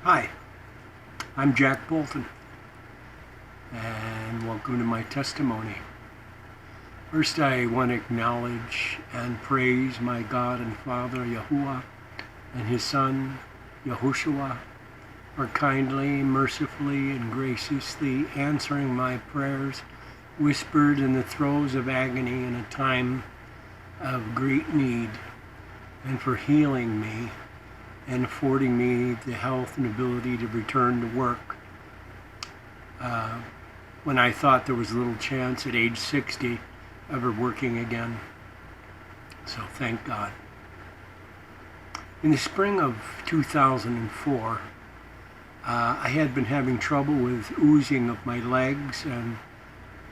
Hi, I'm Jack Bolton, and welcome to my testimony. First, I want to acknowledge and praise my God and Father, Yahuwah, and His Son, Yahushua, for kindly, mercifully, and graciously answering my prayers whispered in the throes of agony in a time of great need, and for healing me and affording me the health and ability to return to work when I thought there was little chance at age 60 ever working again. So thank God. In the spring of 2004, I had been having trouble with oozing of my legs and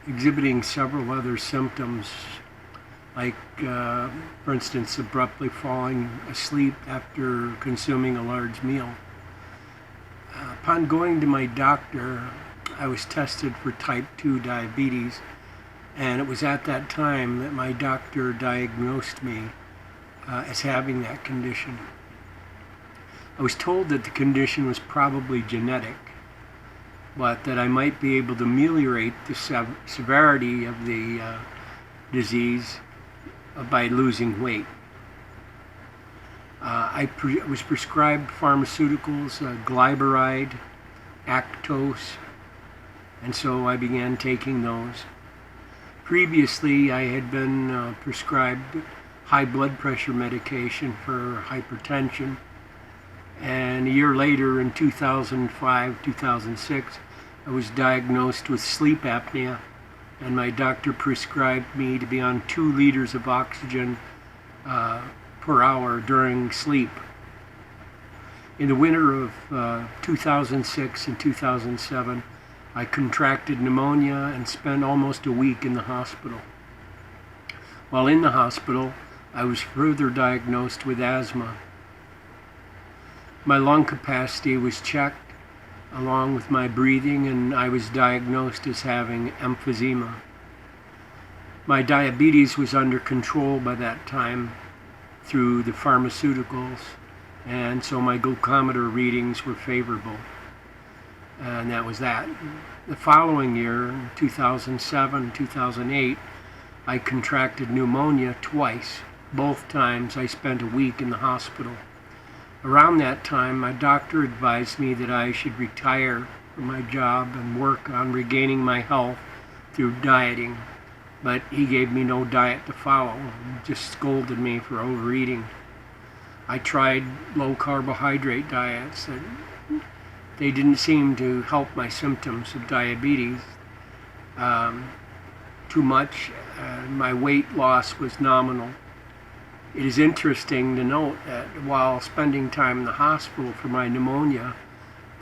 exhibiting several other symptoms, like, for instance, abruptly falling asleep after consuming a large meal. Upon going to my doctor, I was tested for type 2 diabetes, and it was at that time that my doctor diagnosed me as having that condition. I was told that the condition was probably genetic, but that I might be able to ameliorate the severity of the disease by losing weight. I was prescribed pharmaceuticals, glyburide, Actose, and so I began taking those. Previously, I had been prescribed high blood pressure medication for hypertension, and a year later, in 2005, 2006, I was diagnosed with sleep apnea, and my doctor prescribed me to be on 2 liters of oxygen per hour during sleep. In the winter of 2006 and 2007, I contracted pneumonia and spent almost a week in the hospital. While in the hospital, I was further diagnosed with asthma. My lung capacity was checked along with my breathing, and I was diagnosed as having emphysema. My diabetes was under control by that time through the pharmaceuticals, and so my glucometer readings were favorable. And that was that. The following year, in 2007, 2008, I contracted pneumonia twice. Both times I spent a week in the hospital. Around that time, my doctor advised me that I should retire from my job and work on regaining my health through dieting, but he gave me no diet to follow, just scolded me for overeating. I tried low carbohydrate diets, and they didn't seem to help my symptoms of diabetes too much. My weight loss was nominal. It is interesting to note that while spending time in the hospital for my pneumonia,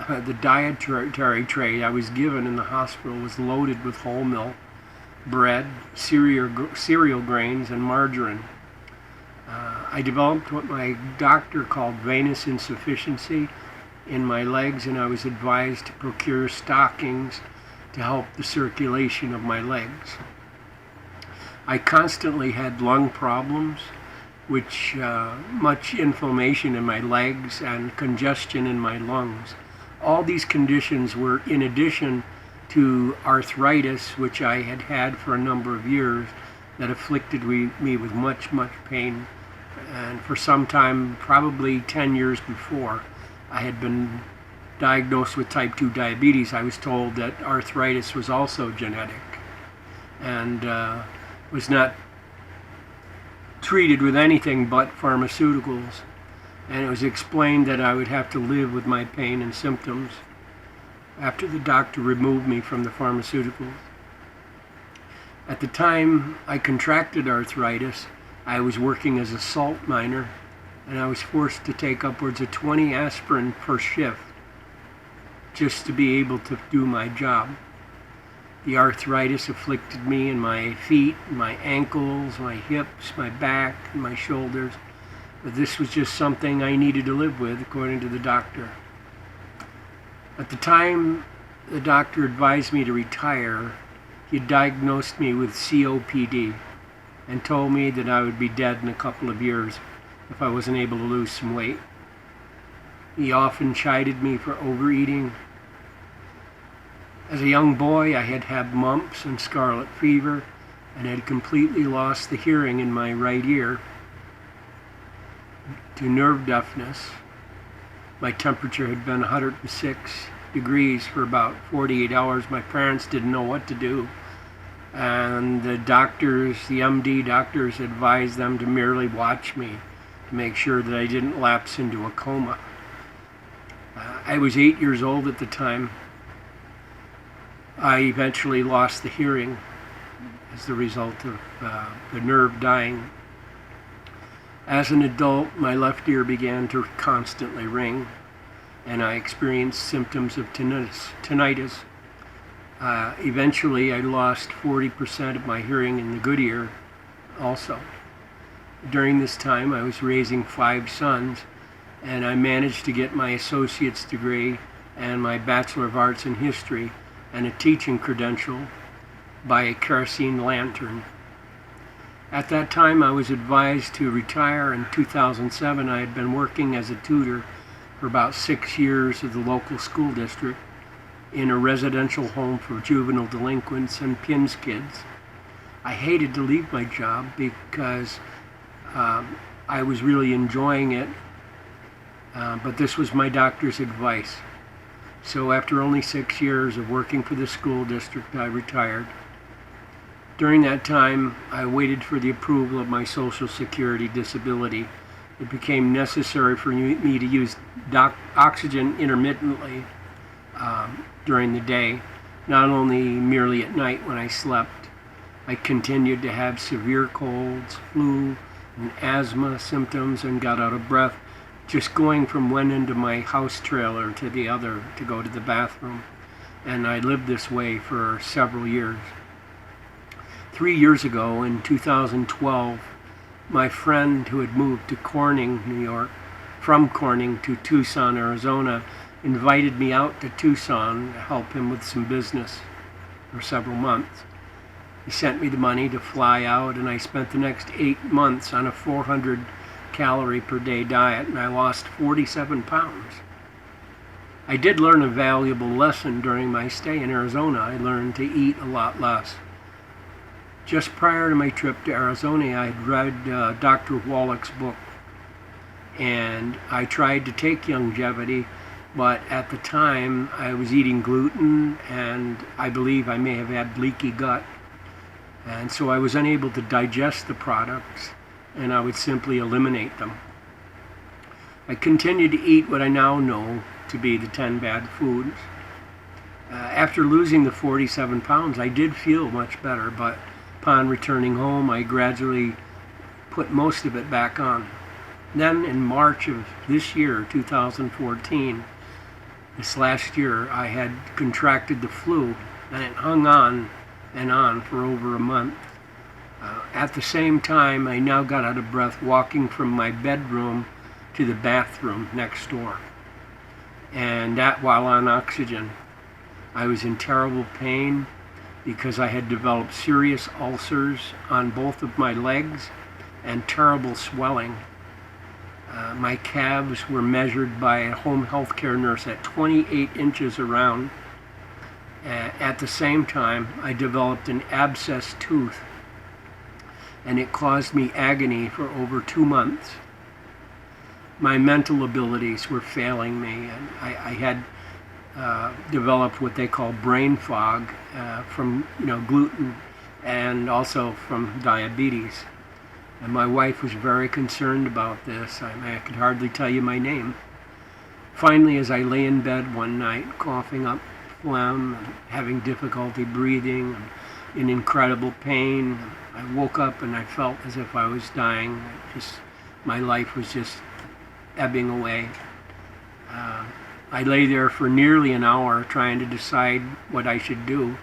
the dietary tray I was given in the hospital was loaded with whole milk, bread, cereal grains, and margarine. I developed what my doctor called venous insufficiency in my legs, and I was advised to procure stockings to help the circulation of my legs. I constantly had lung problems, which much inflammation in my legs and congestion in my lungs. All these conditions were in addition to arthritis, which I had had for a number of years, that afflicted me with much pain. And for some time, probably 10 years before I had been diagnosed with type 2 diabetes, I was told that arthritis was also genetic and was not treated with anything but pharmaceuticals, and it was explained that I would have to live with my pain and symptoms after the doctor removed me from the pharmaceuticals. At the time I contracted arthritis, I was working as a salt miner, and I was forced to take upwards of 20 aspirin per shift just to be able to do my job. The arthritis afflicted me in my feet, my ankles, my hips, my back, and my shoulders. But this was just something I needed to live with, according to the doctor. At the time the doctor advised me to retire, he diagnosed me with COPD and told me that I would be dead in a couple of years if I wasn't able to lose some weight. He often chided me for overeating. As a young boy, I had had mumps and scarlet fever and had completely lost the hearing in my right ear to nerve deafness. My temperature had been 106 degrees for about 48 hours. My parents didn't know what to do. And the doctors, the MD doctors, advised them to merely watch me to make sure that I didn't lapse into a coma. I was 8 years old at the time. I eventually lost the hearing as the result of the nerve dying. As an adult, my left ear began to constantly ring, and I experienced symptoms of tinnitus. Eventually, I lost 40% of my hearing in the good ear also. During this time, I was raising 5 sons, and I managed to get my associate's degree and my Bachelor of Arts in History and a teaching credential by a kerosene lantern. At that time, I was advised to retire. In 2007, I had been working as a tutor for about 6 years at the local school district in a residential home for juvenile delinquents and PINS kids. I hated to leave my job because I was really enjoying it, but this was my doctor's advice. So after only 6 years of working for the school district, I retired. During that time, I waited for the approval of my Social Security disability. It became necessary for me to use oxygen intermittently during the day, not only merely at night when I slept. I continued to have severe colds, flu, and asthma symptoms, and got out of breath just going from one end of my house trailer to the other to go to the bathroom. And I lived this way for several years. 3 years ago, in 2012, my friend who had moved to Corning, New York, from Corning to Tucson, Arizona, invited me out to Tucson to help him with some business for several months. He sent me the money to fly out, and I spent the next 8 months on a 400 calorie per day diet, and I lost 47 pounds. I did learn a valuable lesson during my stay in Arizona. I learned to eat a lot less. Just prior to my trip to Arizona, I had read Dr. Wallach's book, and I tried to take longevity, but at the time I was eating gluten, and I believe I may have had leaky gut, and so I was unable to digest the products, and I would simply eliminate them. I continued to eat what I now know to be the 10 bad foods. After losing the 47 pounds, I did feel much better, but upon returning home, I gradually put most of it back on. Then in March of this year, 2014, this last year, I had contracted the flu, and it hung on and on for over a month. At the same time, I now got out of breath walking from my bedroom to the bathroom next door, and that while on oxygen. I was in terrible pain because I had developed serious ulcers on both of my legs and terrible swelling. My calves were measured by a home health care nurse at 28 inches around. At the same time, I developed an abscess tooth, and it caused me agony for over 2 months. My mental abilities were failing me, and I had developed what they call brain fog from gluten and also from diabetes. And my wife was very concerned about this. I could hardly tell you my name. Finally, as I lay in bed one night, coughing up phlegm and having difficulty breathing and in incredible pain, I woke up and I felt as if I was dying. My life was just ebbing away. I lay there for nearly an hour trying to decide what I should do.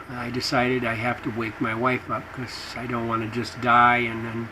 I decided I have to wake my wife up because I don't want to just die and then